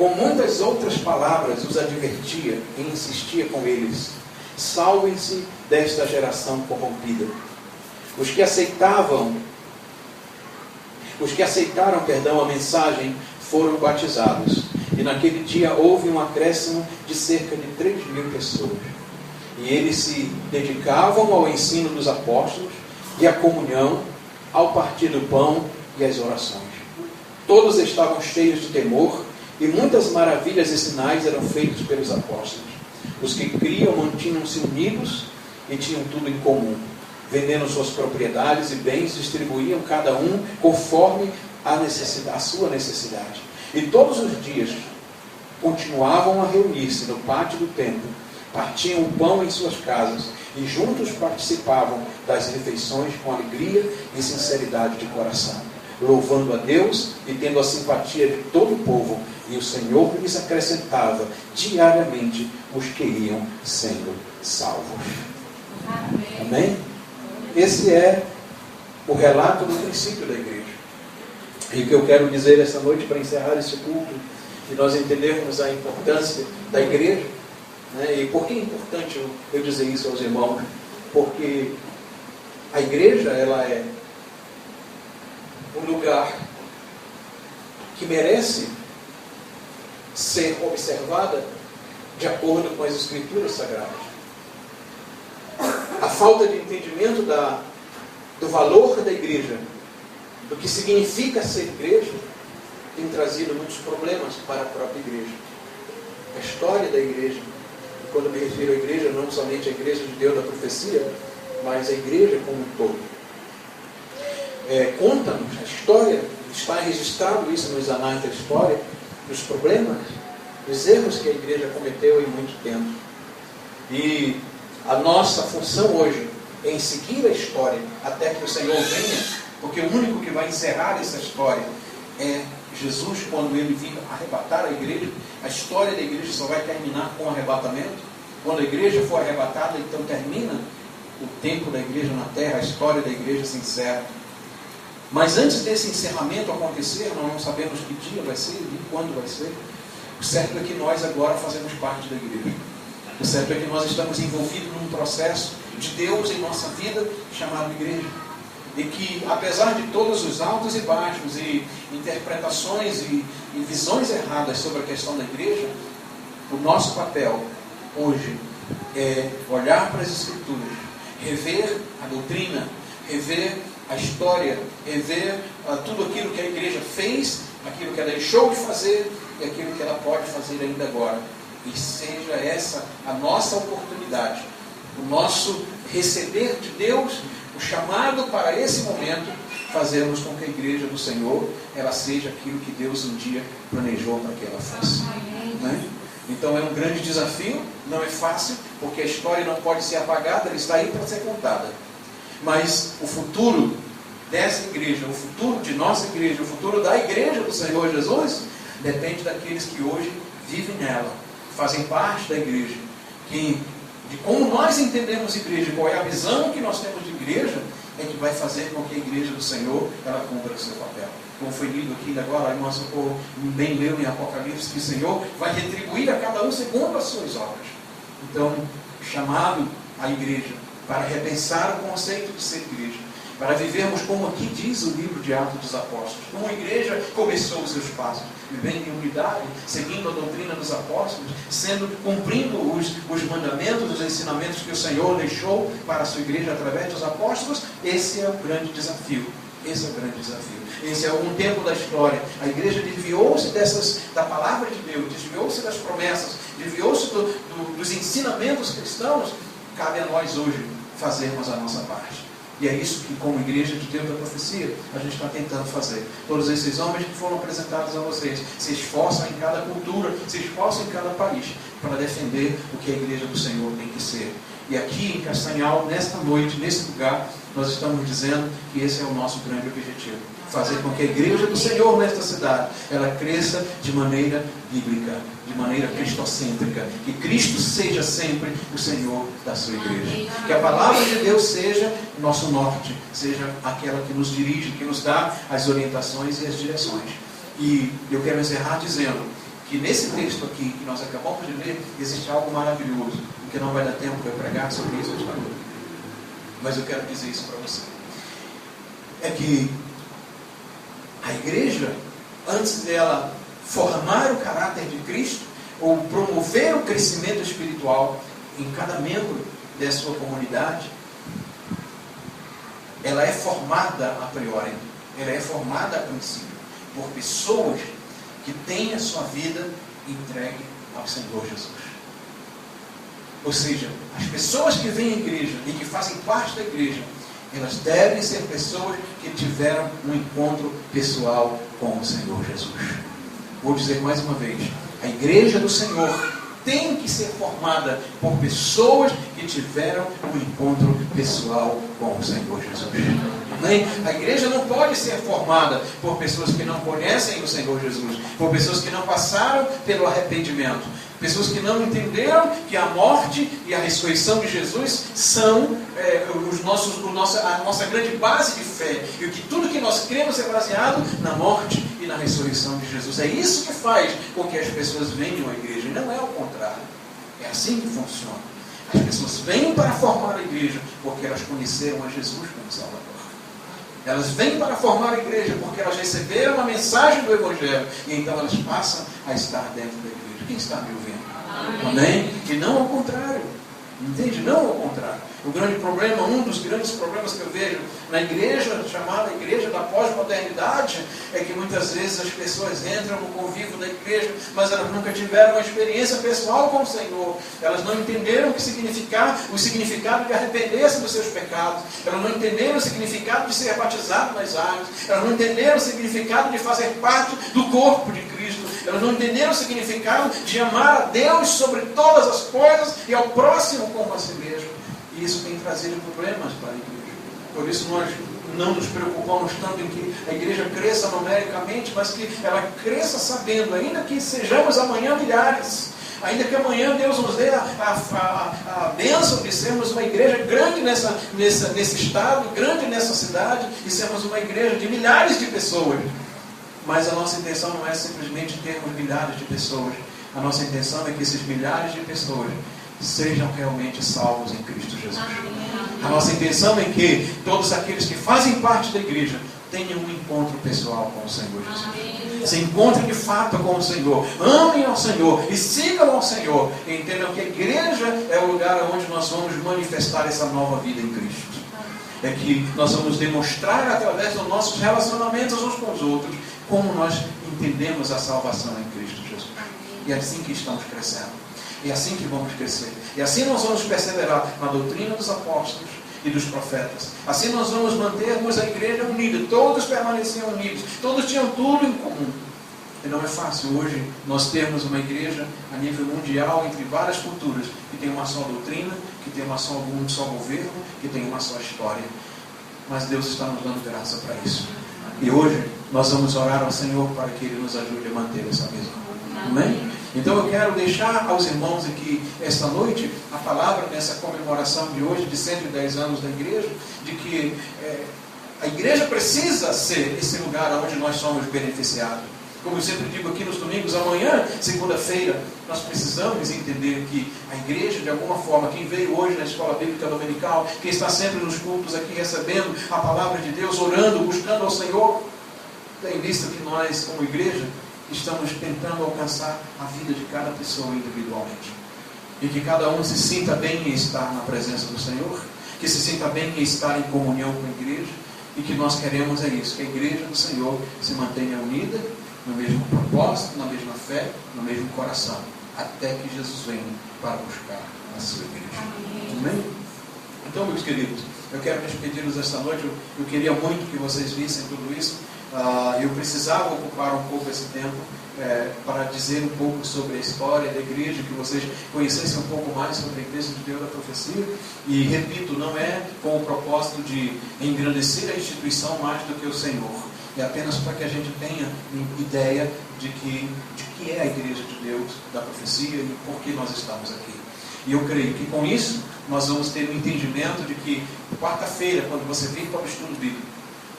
com muitas outras palavras os advertia e insistia com eles: salvem-se desta geração corrompida. Os que aceitaram, a mensagem foram batizados. E naquele dia houve um acréscimo de cerca de 3.000 pessoas. E eles se dedicavam ao ensino dos apóstolos e à comunhão, ao partir do pão e às orações. Todos estavam cheios de temor, e muitas maravilhas e sinais eram feitos pelos apóstolos. Os que criam mantinham-se unidos e tinham tudo em comum. Vendendo suas propriedades e bens, distribuíam cada um conforme a sua necessidade. E todos os dias continuavam a reunir-se no pátio do templo, partiam o pão em suas casas e juntos participavam das refeições com alegria e sinceridade de coração, louvando a Deus e tendo a simpatia de todo o povo. E o Senhor lhes acrescentava diariamente os que iam sendo salvos. Amém? Esse é o relato do princípio da igreja. E o que eu quero dizer essa noite para encerrar esse culto, e nós entendermos a importância da igreja, né? E por que é importante eu dizer isso aos irmãos? Porque a igreja, ela é um lugar que merece ser observada de acordo com as Escrituras Sagradas. A falta de entendimento do valor da igreja, do que significa ser igreja, tem trazido muitos problemas para a própria igreja. A história da igreja, e quando me refiro à igreja, não somente a igreja de Deus da profecia, mas a igreja como um todo. Conta-nos a história, está registrado isso nos anais da história, dos problemas, dos erros que a igreja cometeu em muito tempo. E a nossa função hoje é em seguir a história até que o Senhor venha, porque o único que vai encerrar essa história é Jesus. Quando ele vir arrebatar a igreja, a história da igreja só vai terminar com o arrebatamento. Quando a igreja for arrebatada, então termina o tempo da igreja na terra, a história da igreja se encerra. Mas antes desse encerramento acontecer, nós não sabemos que dia vai ser, nem quando vai ser. O certo é que nós agora fazemos parte da igreja. O certo é que nós estamos envolvidos num processo de Deus em nossa vida chamado igreja. E que, apesar de todos os altos e baixos, e interpretações e visões erradas sobre a questão da igreja, o nosso papel hoje é olhar para as Escrituras, rever a doutrina, rever a história, rever tudo aquilo que a igreja fez, aquilo que ela deixou de fazer e aquilo que ela pode fazer ainda agora. E seja essa a nossa oportunidade, o nosso receber de Deus, o chamado para esse momento, fazermos com que a igreja do Senhor, ela seja aquilo que Deus um dia planejou para que ela fosse. Né? Então é um grande desafio, não é fácil, porque a história não pode ser apagada, ela está aí para ser contada. Mas o futuro dessa igreja, o futuro de nossa igreja, o futuro da igreja do Senhor Jesus, depende daqueles que hoje vivem nela, fazem parte da igreja, de como nós entendemos igreja, qual é a visão que nós temos de igreja, é que vai fazer com que a igreja do Senhor, ela cumpra o seu papel. Como foi lido aqui agora, a irmã Socorro bem leu em Apocalipse, que o Senhor vai retribuir a cada um segundo as suas obras. Então, chamado a igreja para repensar o conceito de ser igreja, para vivermos como aqui diz o livro de Atos dos Apóstolos, como a igreja começou os seus passos, vivendo em unidade, seguindo a doutrina dos apóstolos, cumprindo os mandamentos, os ensinamentos que o Senhor deixou para a sua igreja através dos apóstolos. Esse é o grande desafio. Esse é o grande desafio. Esse é algum tempo da história. A igreja desviou-se da palavra de Deus, desviou-se das promessas, desviou-se dos ensinamentos cristãos. Cabe a nós hoje fazermos a nossa parte. E é isso que, como igreja de Deus da profecia, a gente está tentando fazer. Todos esses homens que foram apresentados a vocês se esforçam em cada cultura, se esforçam em cada país para defender o que a igreja do Senhor tem que ser. E aqui em Castanhal, nesta noite, nesse lugar, nós estamos dizendo que esse é o nosso grande objetivo. Fazer com que a igreja do Senhor nesta cidade, ela cresça de maneira bíblica, de maneira cristocêntrica. Que Cristo seja sempre o Senhor da sua igreja. Que a palavra de Deus seja o nosso norte, seja aquela que nos dirige, que nos dá as orientações e as direções. E eu quero encerrar dizendo que nesse texto aqui, que nós acabamos de ler, existe algo maravilhoso, porque não vai dar tempo de eu pregar sobre isso esta noite. Mas eu quero dizer isso para você. É que a igreja, antes dela formar o caráter de Cristo, ou promover o crescimento espiritual em cada membro da sua comunidade, ela é formada a priori, ela é formada a princípio, por pessoas que têm a sua vida entregue ao Senhor Jesus. Ou seja, as pessoas que vêm à igreja e que fazem parte da igreja, elas devem ser pessoas que tiveram um encontro pessoal com o Senhor Jesus. Vou dizer mais uma vez, a igreja do Senhor tem que ser formada por pessoas que tiveram um encontro pessoal com o Senhor Jesus. Amém? A igreja não pode ser formada por pessoas que não conhecem o Senhor Jesus, por pessoas que não passaram pelo arrependimento, pessoas que não entenderam que a morte e a ressurreição de Jesus são a nossa grande base de fé, e que tudo que nós cremos é baseado na morte e na ressurreição de Jesus. É isso que faz com que as pessoas venham à igreja, e não é o contrário. É assim que funciona. As pessoas vêm para formar a igreja porque elas conheceram a Jesus como Salvador. Elas vêm para formar a igreja porque elas receberam a mensagem do Evangelho, e então elas passam a estar dentro da igreja. Quem está me ouvindo? Amém? E não ao contrário. Entende? Não ao contrário. O grande problema, um dos grandes problemas que eu vejo na igreja, chamada igreja da pós-modernidade, é que muitas vezes as pessoas entram no convívio da igreja, mas elas nunca tiveram uma experiência pessoal com o Senhor. Elas não entenderam o significado de arrepender-se dos seus pecados. Elas não entenderam o significado de ser batizado nas águas. Elas não entenderam o significado de fazer parte do corpo de Cristo. Elas não entenderam o significado de amar a Deus sobre todas as coisas e ao próximo como a si mesmo. E isso tem trazido problemas para a igreja. Por isso nós não nos preocupamos tanto em que a igreja cresça numericamente, mas que ela cresça sabendo, ainda que sejamos amanhã milhares, ainda que amanhã Deus nos dê a bênção de sermos uma igreja grande nesse estado, grande nessa cidade, e sermos uma igreja de milhares de pessoas. Mas a nossa intenção não é simplesmente termos milhares de pessoas. A nossa intenção é que esses milhares de pessoas sejam realmente salvos em Cristo Jesus. A nossa intenção é que todos aqueles que fazem parte da igreja tenham um encontro pessoal com o Senhor Jesus. Se encontrem de fato com o Senhor, amem ao Senhor e sigam ao Senhor, e entendam que a igreja é o lugar onde nós vamos manifestar essa nova vida em Cristo. É que nós vamos demonstrar através dos nossos relacionamentos uns com os outros como nós entendemos a salvação em Cristo Jesus. E é assim que estamos crescendo. É assim que vamos crescer. E assim nós vamos perseverar na doutrina dos apóstolos e dos profetas. Assim nós vamos mantermos a igreja unida. Todos permaneciam unidos. Todos tinham tudo em comum. E não é fácil hoje nós termos uma igreja a nível mundial, entre várias culturas, que tem uma só doutrina, que tem um só governo, que tem uma só história. Mas Deus está nos dando graça para isso. E hoje nós vamos orar ao Senhor para que Ele nos ajude a manter essa mesma. Amém? Então eu quero deixar aos irmãos aqui esta noite a palavra nessa comemoração de hoje, de 110 anos da igreja, de que a igreja precisa ser esse lugar onde nós somos beneficiados. Como eu sempre digo aqui nos domingos, amanhã, segunda-feira, nós precisamos entender que a igreja, de alguma forma, quem veio hoje na escola bíblica dominical, quem está sempre nos cultos aqui recebendo a palavra de Deus, orando, buscando ao Senhor, tem visto que nós, como igreja, estamos tentando alcançar a vida de cada pessoa individualmente. E que cada um se sinta bem em estar na presença do Senhor, que se sinta bem em estar em comunhão com a igreja, e que nós queremos é isso, que a igreja do Senhor se mantenha unida, no mesmo propósito, na mesma fé, no mesmo coração, até que Jesus venha para buscar a sua igreja. Amém? Então, meus queridos, eu quero despedir-los esta noite. Eu queria muito que vocês vissem tudo isso. Eu precisava ocupar um pouco esse tempo para dizer um pouco sobre a história da igreja, que vocês conhecessem um pouco mais sobre a igreja de Deus da profecia. E repito, não é com o propósito de engrandecer a instituição mais do que o Senhor. É apenas para que a gente tenha ideia de que é a igreja de Deus da profecia e por que nós estamos aqui. E eu creio que com isso nós vamos ter um entendimento de que quarta-feira, quando você vir para o estudo bíblico,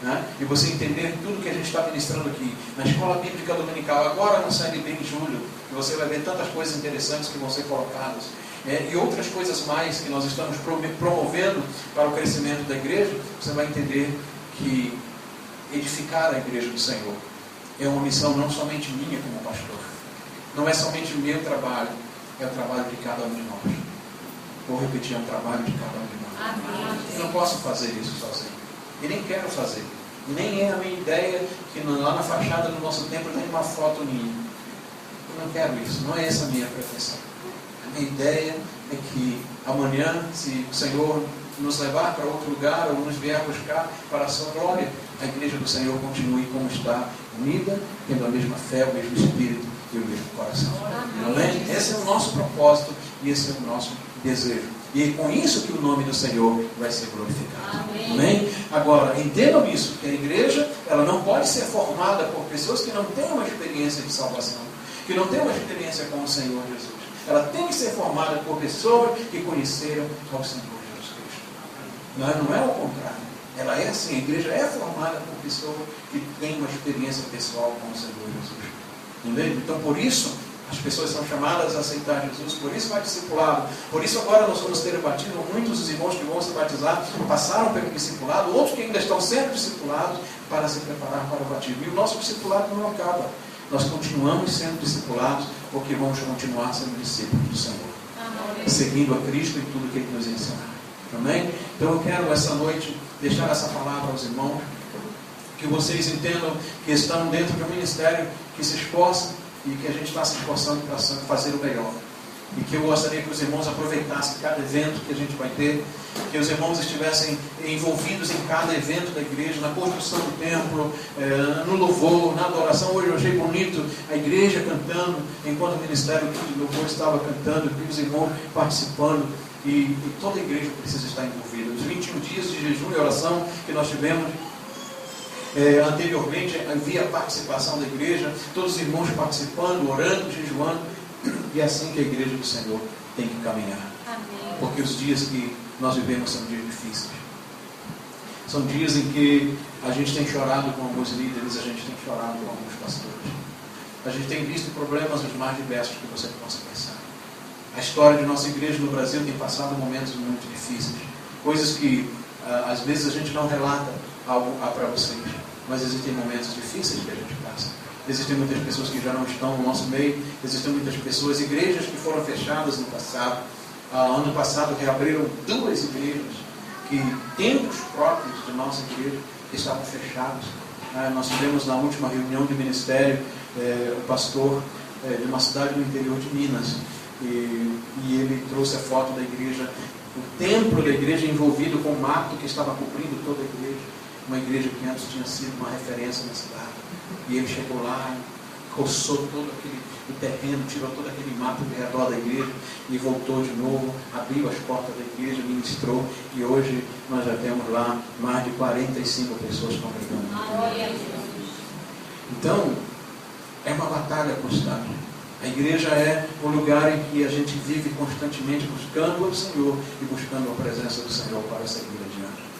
né? E você entender tudo que a gente está ministrando aqui. Na escola bíblica dominical, agora na série B em julho, que você vai ver tantas coisas interessantes que vão ser colocadas. E outras coisas mais que nós estamos promovendo para o crescimento da igreja, você vai entender que edificar a igreja do Senhor é uma missão não somente minha como pastor, não é somente o meu trabalho, é o trabalho de cada um de nós. Vou repetir, é um trabalho de cada um de nós. Amém. Eu não posso fazer isso sozinho, e nem quero fazer, e nem é a minha ideia que lá na fachada do nosso templo tem uma foto minha. Eu não quero isso, não é essa a minha pretensão. A minha ideia é que amanhã, se o Senhor nos levar para outro lugar ou nos vier buscar para a sua glória, a igreja do Senhor continue como está, unida, tendo a mesma fé, o mesmo espírito e o mesmo coração. Amém? Esse é o nosso propósito e esse é o nosso desejo. E é com isso que o nome do Senhor vai ser glorificado. Amém? Agora, entendam isso, que a igreja ela não pode ser formada por pessoas que não têm uma experiência de salvação, que não têm uma experiência com o Senhor Jesus. Ela tem que ser formada por pessoas que conheceram ao Senhor Jesus Cristo. Não é o contrário. Ela é assim, a igreja é formada por pessoas que têm uma experiência pessoal com o Senhor Jesus. Entendeu? Então, por isso, as pessoas são chamadas a aceitar Jesus, por isso vai discipulado. Por isso agora nós vamos ter batismo. Muitos dos irmãos que vão se batizar passaram pelo discipulado, outros que ainda estão sendo discipulados para se preparar para o batismo. E o nosso discipulado não acaba. Nós continuamos sendo discipulados porque vamos continuar sendo discípulos do Senhor. Amém. Seguindo a Cristo em tudo que Ele nos ensinar. Amém? Então eu quero essa noite deixar essa palavra aos irmãos, que vocês entendam que estão dentro de um ministério que se esforça e que a gente está se esforçando para fazer o melhor. E que eu gostaria que os irmãos aproveitassem cada evento que a gente vai ter, que os irmãos estivessem envolvidos em cada evento da igreja, na construção do templo, no louvor, na adoração. Hoje eu achei bonito a igreja cantando, enquanto o ministério de louvor estava cantando, e os irmãos participando, e toda a igreja precisa estar envolvida. Os 21 dias de jejum e oração que nós tivemos, anteriormente havia participação da igreja, todos os irmãos participando, orando, jejuando, e é assim que a igreja do Senhor tem que caminhar. Amém. Porque os dias que nós vivemos são dias difíceis. São dias em que a gente tem chorado com alguns líderes, a gente tem chorado com alguns pastores. A gente tem visto problemas os mais diversos que você possa pensar. A história de nossa igreja no Brasil tem passado momentos muito difíceis. Coisas que às vezes a gente não relata para vocês. Mas existem momentos difíceis que a gente passa. Existem muitas pessoas que já não estão no nosso meio. Existem muitas pessoas, igrejas que foram fechadas no passado. Ano passado reabriram 2 igrejas que templos próprios de nossa igreja estavam fechados. Nós tivemos na última reunião de ministério o pastor de uma cidade no interior de Minas. E ele trouxe a foto da igreja, o templo da igreja envolvido com mato que estava cobrindo toda a igreja. Uma igreja que antes tinha sido uma referência na cidade. E ele chegou lá, roçou todo o terreno, tirou todo aquele mato ao redor da igreja e voltou de novo, abriu as portas da igreja, ministrou, e hoje nós já temos lá mais de 45 pessoas congregando. Então, é uma batalha constante. A igreja é o lugar em que a gente vive constantemente buscando o Senhor e buscando a presença do Senhor para seguir adiante.